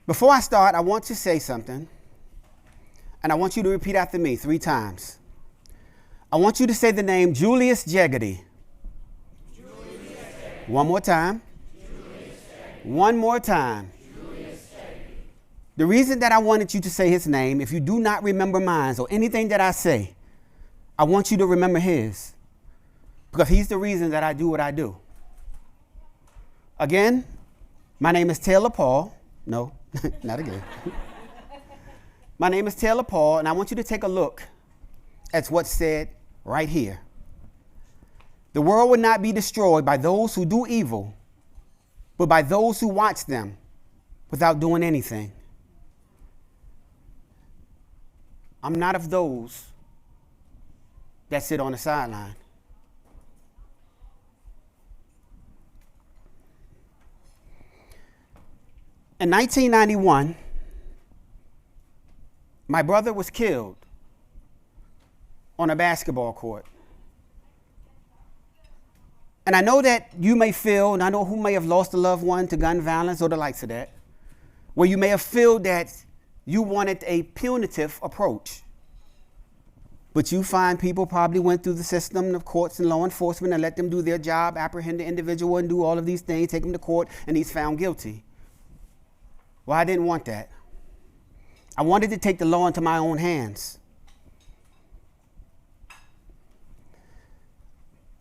Before I start, I want to say something, and I want you to repeat after me 3 times. I want you to say the name Julius Jeggedy. One more time. One more time. The reason that I wanted you to say his name, if you do not remember mine or anything that I say, I want you to remember his, because he's the reason that I do what I do. Again, my name is Taylor Paul. No, not again. My name is Taylor Paul, and I want you to take a look at what's said right here. The world will not be destroyed by those who do evil, but by those who watch them without doing anything. I'm not of those that sit on the sideline. In 1991, my brother was killed on a basketball court. And I know that you may feel, and I know who may have lost a loved one to gun violence or the likes of that, where you may have felt that you wanted a punitive approach. But you find people probably went through the system of courts and law enforcement and let them do their job, apprehend the individual and do all of these things, take him to court, and he's found guilty. Well, I didn't want that. I wanted to take the law into my own hands.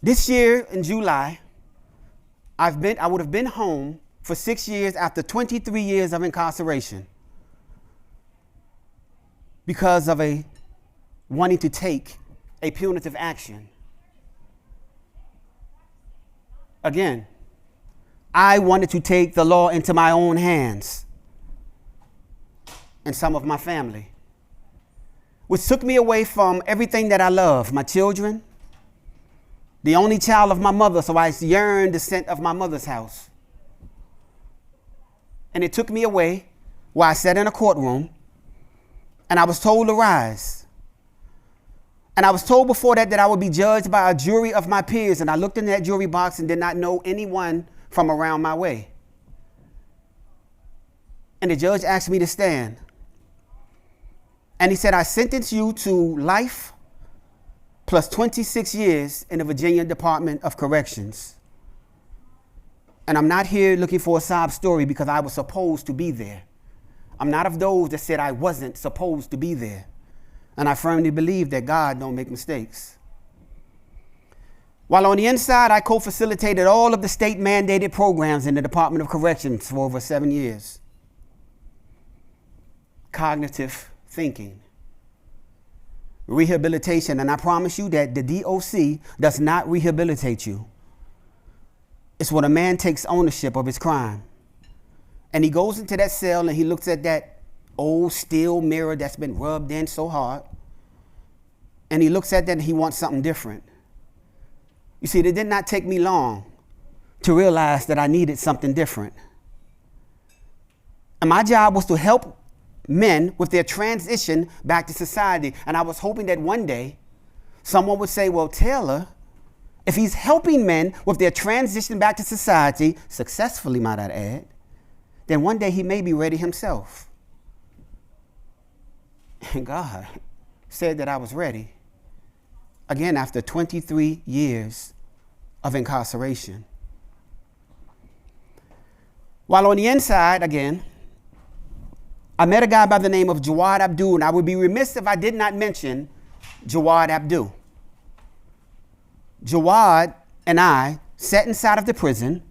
This year in July, I would have been home for 6 years after 23 years of incarceration because of wanting to take a punitive action. Again, I wanted to take the law into my own hands and some of my family, which took me away from everything that I love, my children, the only child of my mother, so I yearned the scent of my mother's house. And it took me away where I sat in a courtroom and I was told to rise. And I was told before that I would be judged by a jury of my peers, and I looked in that jury box and did not know anyone from around my way. And the judge asked me to stand. And he said, I sentence you to life plus 26 years in the Virginia Department of Corrections. And I'm not here looking for a sob story because I was supposed to be there. I'm not of those that said I wasn't supposed to be there. And I firmly believe that God don't make mistakes. While on the inside, I co-facilitated all of the state mandated programs in the Department of Corrections for over 7 years. Cognitive thinking, rehabilitation, and I promise you that the DOC does not rehabilitate you. It's when a man takes ownership of his crime. And he goes into that cell and he looks at that old steel mirror that's been rubbed in so hard. And he looks at that and he wants something different. You see, it did not take me long to realize that I needed something different. And my job was to help men with their transition back to society. And I was hoping that one day someone would say, well, Taylor, if he's helping men with their transition back to society, successfully might I add, then one day he may be ready himself. And God said that I was ready. Again, after 23 years of incarceration. While on the inside, again, I met a guy by the name of Jawad Abdul, and I would be remiss if I did not mention Jawad Abdul. Jawad and I sat inside of the prison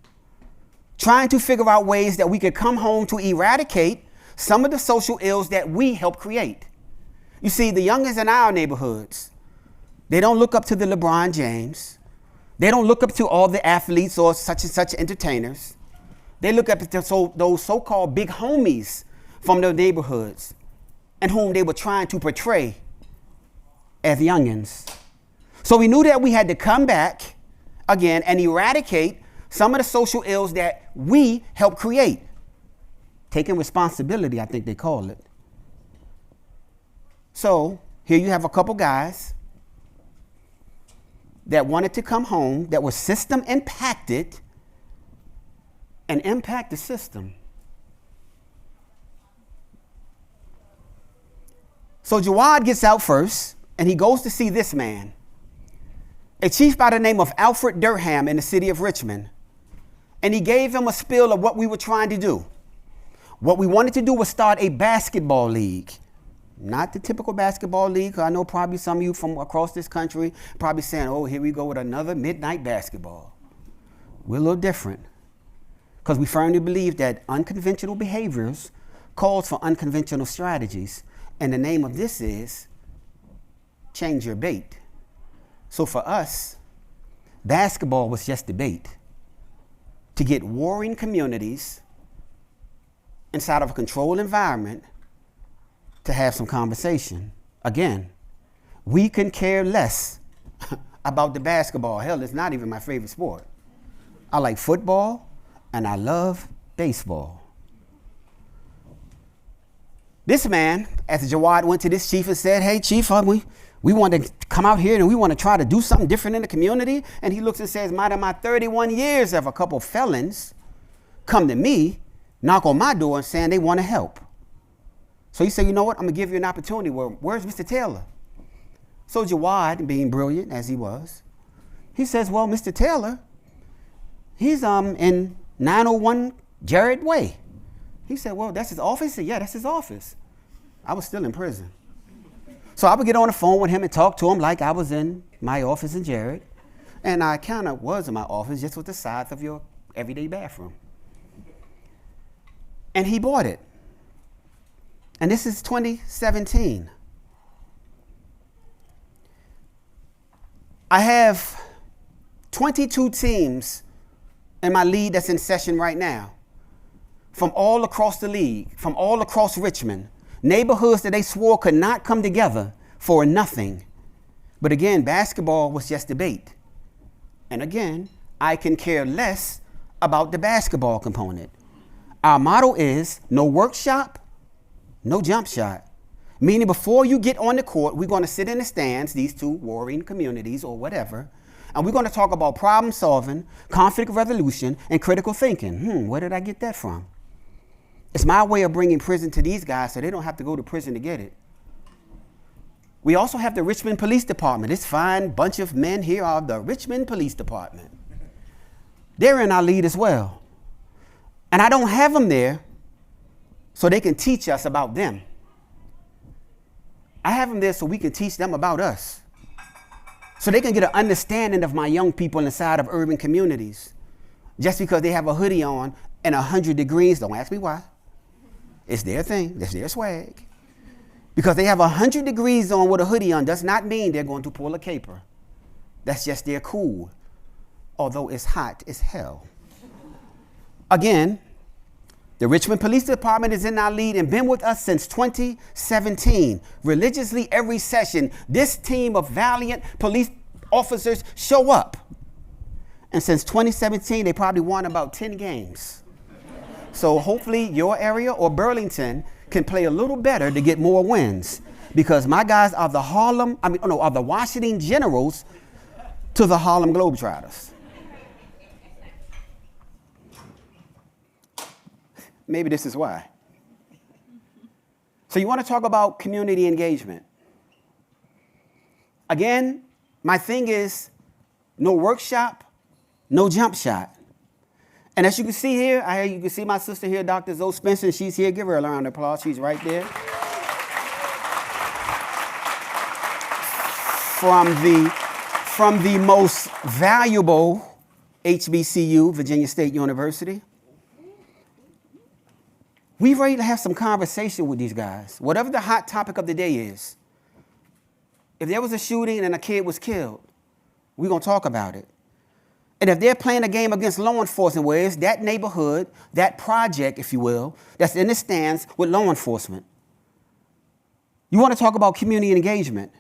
trying to figure out ways that we could come home to eradicate some of the social ills that we helped create. You see, the youngest in our neighborhoods, they don't look up to the LeBron James. They don't look up to all the athletes or such and such entertainers. They look up to those so-called big homies from their neighborhoods and whom they were trying to portray as youngins. So we knew that we had to come back again and eradicate some of the social ills that we helped create. Taking responsibility, I think they call it. So here you have a couple guys that wanted to come home, that were system impacted and impact the system. So Jawad gets out first, and he goes to see this man, a chief by the name of Alfred Durham in the city of Richmond. And he gave him a spiel of what we were trying to do. What we wanted to do was start a basketball league. Not the typical basketball league. I know probably some of you from across this country probably saying, oh, here we go with another midnight basketball. We're a little different because we firmly believe that unconventional behaviors calls for unconventional strategies. And the name of this is change your bait. So for us, basketball was just the bait to get warring communities inside of a controlled environment to have some conversation. Again, we can care less about the basketball. Hell, it's not even my favorite sport. I like football and I love baseball. This man, as Jawad went to this chief and said, hey, chief, we want to come out here and we want to try to do something different in the community. And he looks and says, in my 31 years of a couple felons come to me, knock on my door and saying they want to help. So he said, you know what? I'm going to give you an opportunity. Where's Mr. Taylor? So Jawad, being brilliant as he was, he says, well, Mr. Taylor, he's in 901 Jarrett Way. He said, well, that's his office? He said, yeah, that's his office. I was still in prison. So I would get on the phone with him and talk to him like I was in my office in Jarrett. And I kind of was in my office just with the size of your everyday bathroom. And he bought it. And this is 2017. I have 22 teams in my league that's in session right now, from all across the league, from all across Richmond, neighborhoods that they swore could not come together for nothing. But again, basketball was just debate. And again, I can care less about the basketball component. Our motto is no workshop, no jump shot. Meaning before you get on the court, we're going to sit in the stands, these two warring communities or whatever, and we're going to talk about problem solving, conflict resolution, and critical thinking. Where did I get that from? It's my way of bringing prison to these guys so they don't have to go to prison to get it. We also have the Richmond Police Department. This fine bunch of men here are the Richmond Police Department. They're in our lead as well. And I don't have them there so they can teach us about them. I have them there so we can teach them about us. So they can get an understanding of my young people inside of urban communities. Just because they have a hoodie on and 100 degrees, don't ask me why. It's their thing, that's their swag. Because they have 100 degrees on with a hoodie on does not mean they're going to pull a caper. That's just their cool. Although it's hot as hell. Again, the Richmond Police Department is in our lead and been with us since 2017. Religiously every session, this team of valiant police officers show up. And since 2017, they probably won about 10 games. So hopefully your area or Burlington can play a little better to get more wins. Because my guys are the Washington Generals to the Harlem Globetrotters. Maybe this is why. So you want to talk about community engagement. Again, my thing is no workshop, no jump shot. And as you can see here, you can see my sister here, Dr. Zoe Spencer. She's here. Give her a round of applause. She's right there. From the most valuable HBCU, Virginia State University. We're ready to have some conversation with these guys. Whatever the hot topic of the day is. If there was a shooting and a kid was killed, we're going to talk about it. And if they're playing a game against law enforcement, where it's that neighborhood, that project, if you will, that's in the stands with law enforcement. You want to talk about community engagement.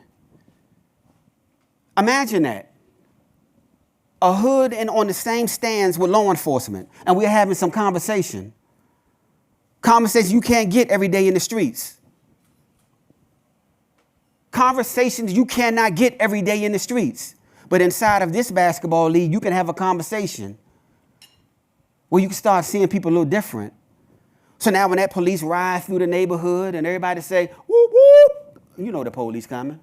Imagine that. A hood and on the same stands with law enforcement, and we're having some conversation. Conversations you can't get every day in the streets. Conversations you cannot get every day in the streets. But inside of this basketball league, you can have a conversation where you can start seeing people a little different. So now when that police ride through the neighborhood and everybody say, whoop, whoop, You know the police coming.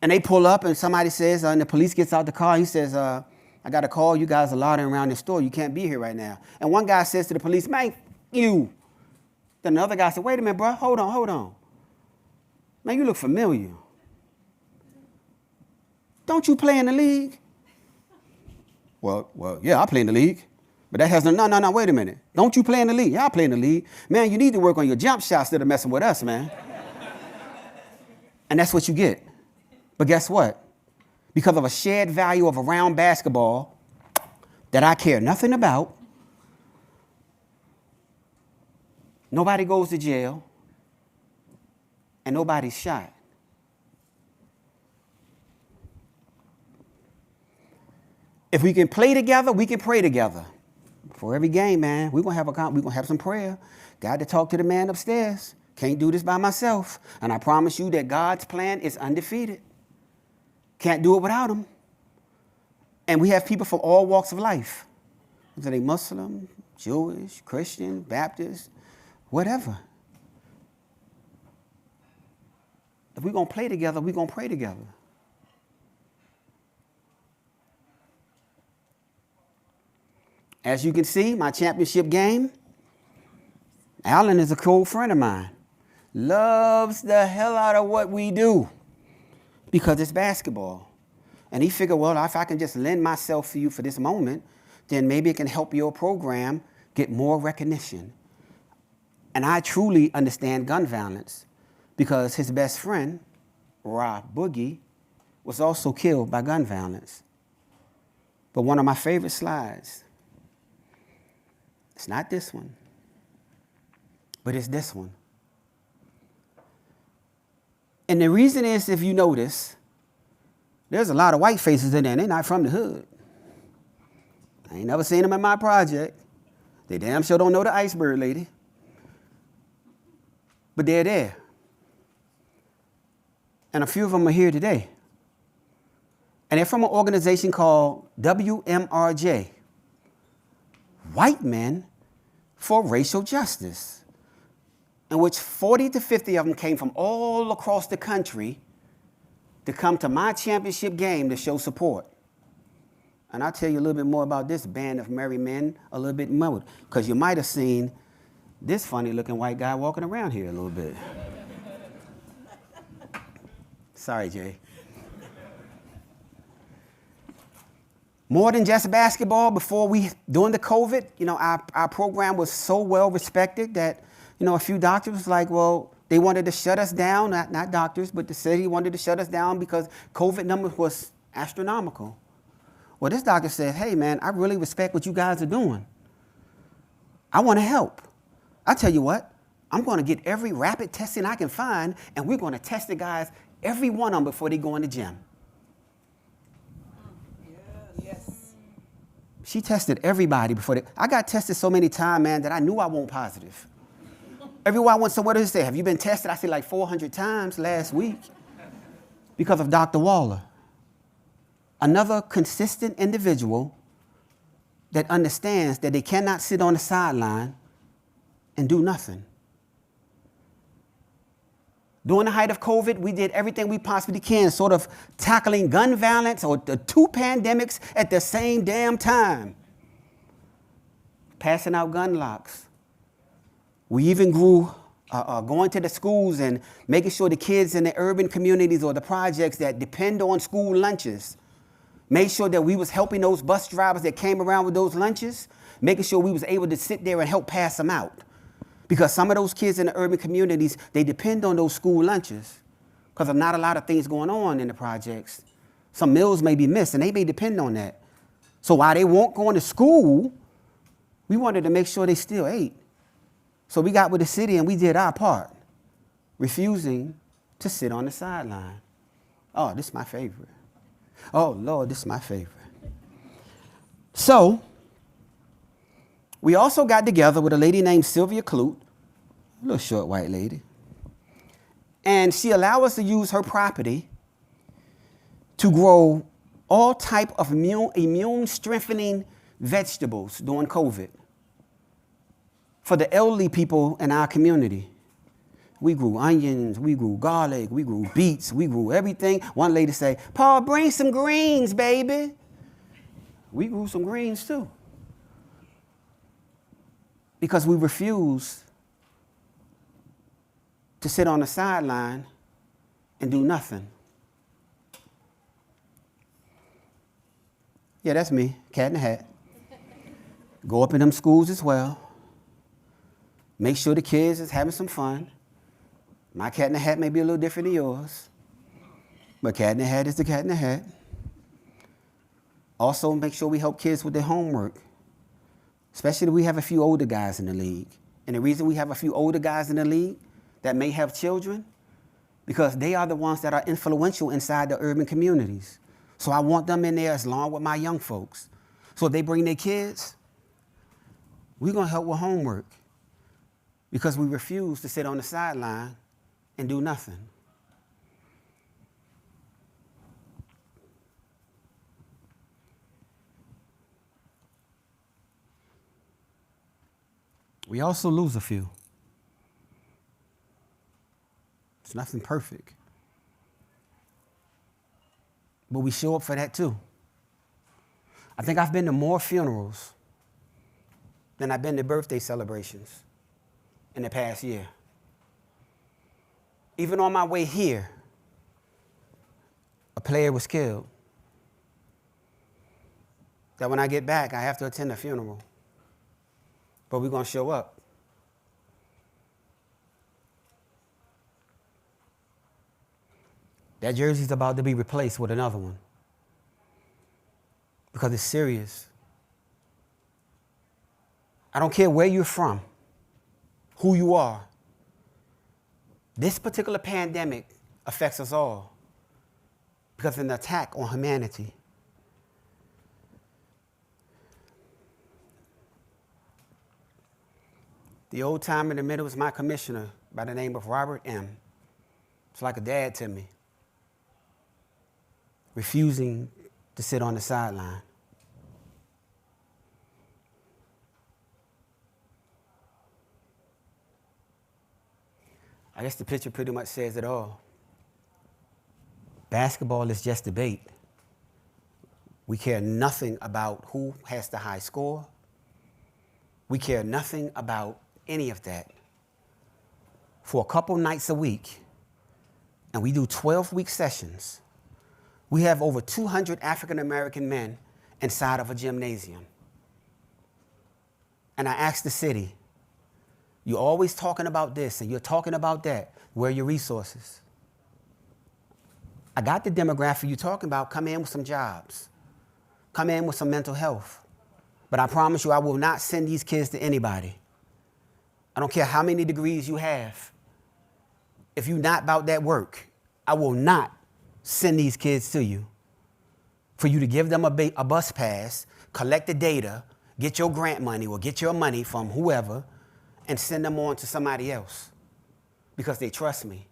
And they pull up and somebody says, and the police gets out the car. He says, I got a call. You guys are loitering around the store. You can't be here right now. And one guy says to the police, man, you. Then the other guy said, wait a minute, bro. Hold on. Man, you look familiar. Don't you play in the league? Well, yeah, I play in the league. But that has no, wait a minute. Don't you play in the league? Yeah, I play in the league. Man, you need to work on your jump shots instead of messing with us, man. And that's what you get. But guess what? Because of a shared value of around basketball that I care nothing about, nobody goes to jail and nobody's shot. If we can play together, we can pray together. For every game, man, we're gonna have some prayer. Got to talk to the man upstairs. Can't do this by myself. And I promise you that God's plan is undefeated. Can't do it without him. And we have people from all walks of life. Whether they Muslim, Jewish, Christian, Baptist, whatever. If we're gonna play together, we're gonna pray together. As you can see, my championship game, Alan is a cool friend of mine. Loves the hell out of what we do because it's basketball. And he figured, well, if I can just lend myself to you for this moment, then maybe it can help your program get more recognition. And I truly understand gun violence because his best friend, Rob Boogie, was also killed by gun violence. But one of my favorite slides, it's not this one, but it's this one. And the reason is, if you notice, there's a lot of white faces in there, and they're not from the hood. I ain't never seen them in my project. They damn sure don't know the iceberg lady. But they're there. And a few of them are here today. And they're from an organization called WMRJ, White Men for Racial Justice, in which 40 to 50 of them came from all across the country to come to my championship game to show support. And I'll tell you a little bit more about this band of merry men a little bit more, because you might have seen this funny-looking white guy walking around here a little bit. Sorry, Jay. More than just basketball, during the COVID, our program was so well respected that, a few doctors was like, well, they wanted to shut us down, not doctors, but the city wanted to shut us down because COVID numbers was astronomical. Well, this doctor said, hey, man, I really respect what you guys are doing. I want to help. I tell you what, I'm going to get every rapid testing I can find, and we're going to test the guys, every one of them, before they go in the gym. Yes. She tested everybody before I got tested so many times, man, that I knew I wasn't positive. Everywhere I went somewhere to say, have you been tested? I said like 400 times last week because of Dr. Waller. Another consistent individual that understands that they cannot sit on the sideline and do nothing. During the height of COVID, we did everything we possibly can, sort of tackling gun violence or the two pandemics at the same damn time. Passing out gun locks. We even grew going to the schools and making sure the kids in the urban communities or the projects that depend on school lunches, made sure that we was helping those bus drivers that came around with those lunches, making sure we was able to sit there and help pass them out. Because some of those kids in the urban communities, they depend on those school lunches because of not a lot of things going on in the projects. Some meals may be missed, and they may depend on that. So while they weren't going to school, we wanted to make sure they still ate. So we got with the city, and we did our part, refusing to sit on the sideline. Oh, this is my favorite. Oh, Lord, this is my favorite. So we also got together with a lady named Sylvia Clute, a little short white lady, and she allowed us to use her property to grow all type of immune-strengthening vegetables during COVID for the elderly people in our community. We grew onions, we grew garlic, we grew beets, we grew everything. One lady say, Paul, bring some greens, baby. We grew some greens too. Because we refused to sit on the sideline and do nothing. Yeah, that's me, cat in the hat. Go up in them schools as well. Make sure the kids is having some fun. My cat in the hat may be a little different than yours, but cat in the hat is the cat in the hat. Also, make sure we help kids with their homework, especially if we have a few older guys in the league. And the reason we have a few older guys in the league that may have children, because they are the ones that are influential inside the urban communities. So I want them in there as long with my young folks. So if they bring their kids, we're going to help with homework because we refuse to sit on the sideline and do nothing. We also lose a few. It's nothing perfect. But we show up for that too. I think I've been to more funerals than I've been to birthday celebrations in the past year. Even on my way here, a player was killed. That when I get back, I have to attend a funeral. But we're going to show up. That jersey's about to be replaced with another one. Because it's serious. I don't care where you're from, who you are. This particular pandemic affects us all because it's an attack on humanity. The old time in the middle was my commissioner by the name of Robert M. It's like a dad to me, refusing to sit on the sideline. I guess the picture pretty much says it all. Basketball is just debate. We care nothing about who has the high score. We care nothing about any of that. For a couple nights a week, and we do 12-week sessions, we have over 200 African-American men inside of a gymnasium. And I asked the city, you're always talking about this and you're talking about that. Where are your resources? I got the demographic you're talking about. Come in with some jobs. Come in with some mental health. But I promise you, I will not send these kids to anybody. I don't care how many degrees you have. If you're not about that work, I will not send these kids to you. For you to give them a bus pass, collect the data, get your grant money or get your money from whoever, and send them on to somebody else because they trust me.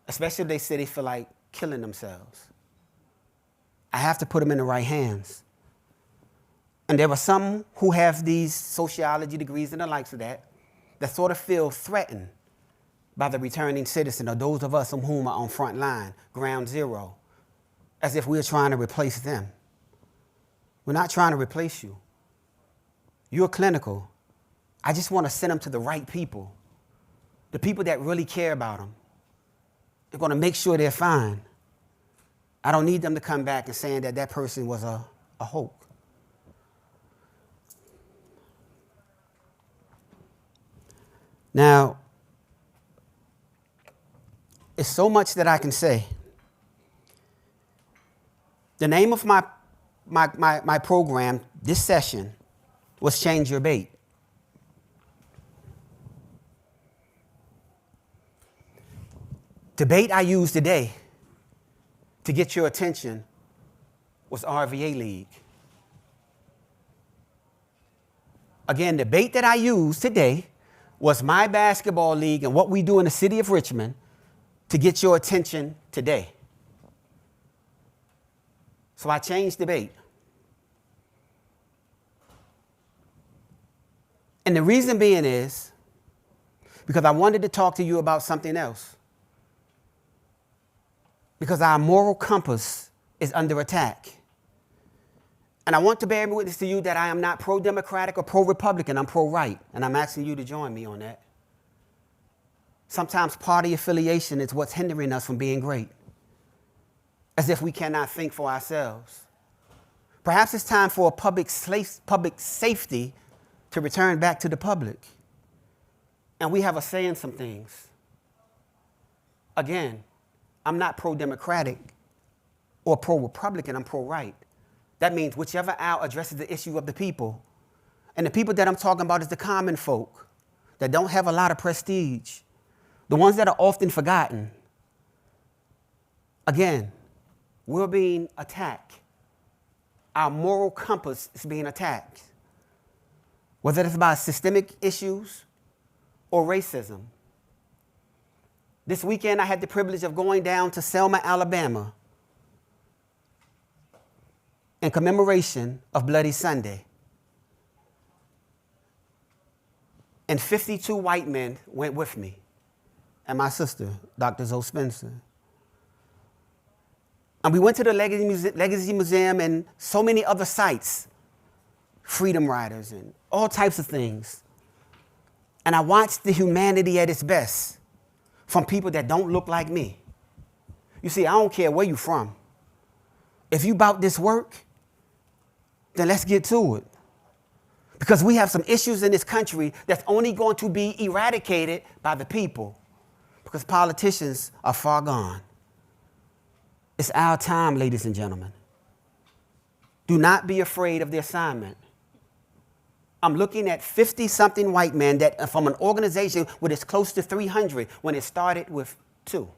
Especially if they say they feel like killing themselves. I have to put them in the right hands. And there are some who have these sociology degrees and the likes of that sort of feel threatened by the returning citizen or those of us whom are on front line, ground zero, as if we're trying to replace them. We're not trying to replace you. You're clinical. I just want to send them to the right people, the people that really care about them. They're going to make sure they're fine. I don't need them to come back and saying that that person was a hoax. Now, it's so much that I can say. The name of my program, this session, was Change Your Bait. The bait I used today to get your attention was RVA League. Again, the bait that I used today was my basketball league and what we do in the city of Richmond to get your attention today. So I changed the bait. And the reason being is because I wanted to talk to you about something else. Because our moral compass is under attack. And I want to bear witness to you that I am not pro-democratic or pro-republican. I'm pro-right. And I'm asking you to join me on that. Sometimes party affiliation is what's hindering us from being great. As if we cannot think for ourselves. Perhaps it's time for a public safety to return back to the public. And we have a say in some things. Again, I'm not pro-democratic or pro-republican. I'm pro-right. That means whichever aisle addresses the issue of the people. And the people that I'm talking about is the common folk that don't have a lot of prestige. The ones that are often forgotten. Again, we're being attacked. Our moral compass is being attacked. Whether it's about systemic issues or racism. This weekend, I had the privilege of going down to Selma, Alabama, in commemoration of Bloody Sunday. And 52 white men went with me, and my sister, Dr. Zoe Spencer. And we went to the Legacy Museum and so many other sites, Freedom Riders and all types of things. And I watched the humanity at its best from people that don't look like me. You see, I don't care where you're from. If you about this work, then let's get to it. Because we have some issues in this country that's only going to be eradicated by the people. Because politicians are far gone. It's our time, ladies and gentlemen. Do not be afraid of the assignment. I'm looking at 50-something white men that from an organization with as close to 300 when it started with 2.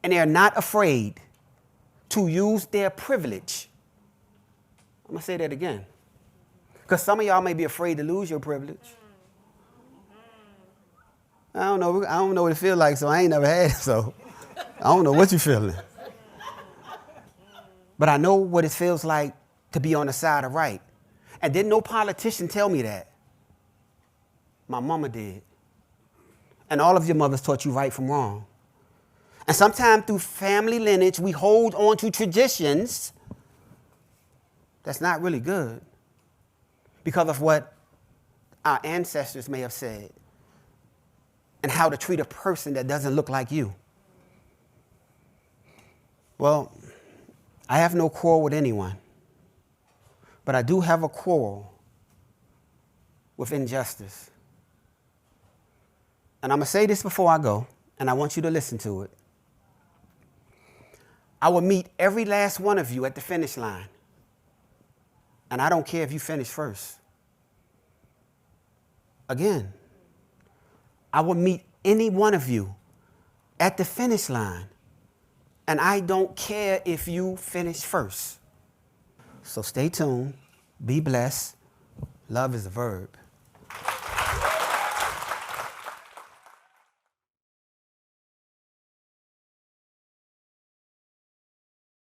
And they're not afraid to use their privilege. I'm going to say that again. Because some of y'all may be afraid to lose your privilege. I don't know what it feels like, so I ain't never had it, so I don't know what you're feeling. But I know what it feels like to be on the side of right. And didn't no politician tell me that. My mama did. And all of your mothers taught you right from wrong. And sometimes through family lineage, we hold on to traditions that's not really good because of what our ancestors may have said and how to treat a person that doesn't look like you. Well, I have no quarrel with anyone, but I do have a quarrel with injustice. And I'm going to say this before I go, and I want you to listen to it. I will meet every last one of you at the finish line. And I don't care if you finish first. Again, I will meet any one of you at the finish line. And I don't care if you finish first. So stay tuned. Be blessed. Love is a verb.